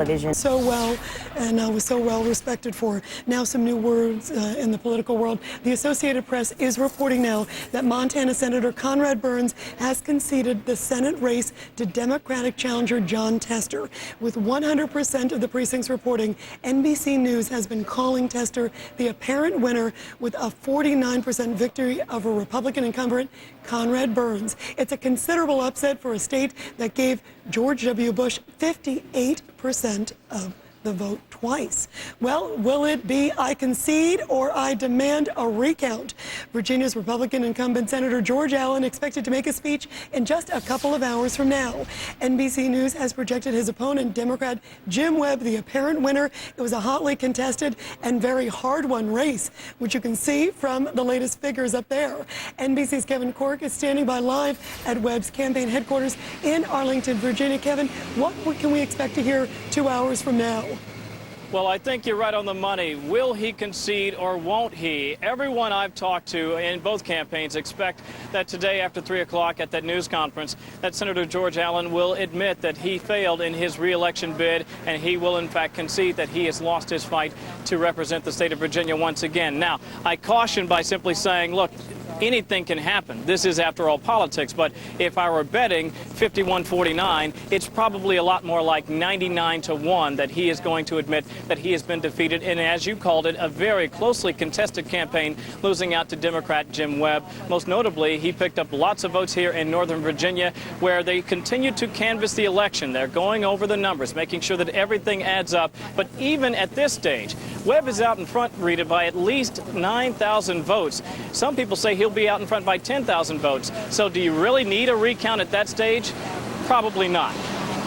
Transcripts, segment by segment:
television. So well, and was so well respected for. Now some new words in the political world. The Associated Press is reporting now that Montana Senator Conrad Burns has conceded the Senate race to Democratic challenger Jon Tester. With 100% of the precincts reporting, NBC News has been calling Tester the apparent winner with a 49% victory over Republican incumbent Conrad Burns. It's a considerable upset for a state that gave George W. Bush 58% of the vote twice. Well, will it be I concede or I demand a recount? Virginia's Republican incumbent Senator George Allen expected to make a speech in just a couple of hours from now. NBC News has projected his opponent, Democrat Jim Webb, the apparent winner. It was a hotly contested and very hard-won race, which you can see from the latest figures up there. NBC's Kevin Cork is standing by live at Webb's campaign headquarters in Arlington, Virginia. Kevin, what can we expect to hear 2 hours from now? Well, I think you're right on the money. Will he concede or won't he? Everyone I've talked to in both campaigns expect that today after 3 o'clock at that news conference that Senator George Allen will admit that he failed in his re-election bid, and he will in fact concede that he has lost his fight to represent the state of Virginia once again. Now, I caution by simply saying, look, anything can happen. This is, after all, politics. But if I were betting 51-49, it's probably a lot more like 99-1 that he is going to admit that he has been defeated in, as you called it, a very closely contested campaign, losing out to Democrat Jim Webb. Most notably, he picked up lots of votes here in Northern Virginia, where they continue to canvass the election. They're going over the numbers, making sure that everything adds up. But even at this stage, Webb is out in front, Rita, by at least 9,000 votes. Some people say he'll be out in front by 10,000 votes. So do you really need a recount at that stage? Probably not.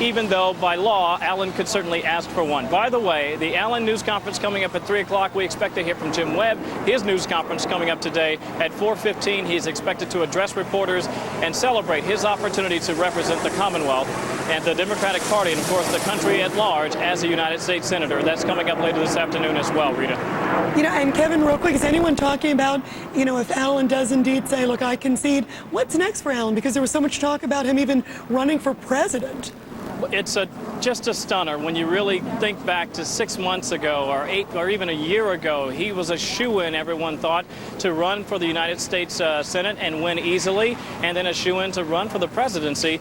Even though, by law, Allen could certainly ask for one. By the way, the Allen news conference coming up at 3 o'clock, we expect to hear from Jim Webb. His news conference coming up today at 4:15. He's expected to address reporters and celebrate his opportunity to represent the Commonwealth and the Democratic Party, and, of course, the country at large as a United States Senator. That's coming up later this afternoon as well, Rita. You know, and Kevin, real quick, is anyone talking about, you know, if Allen does indeed say, look, I concede, what's next for Allen? Because there was so much talk about him even running for president. It's just a stunner when you really think back to 6 months ago or 8 or even a year ago. He was a shoo-in, everyone thought, to run for the United States Senate and win easily, and then a shoo-in to run for the presidency.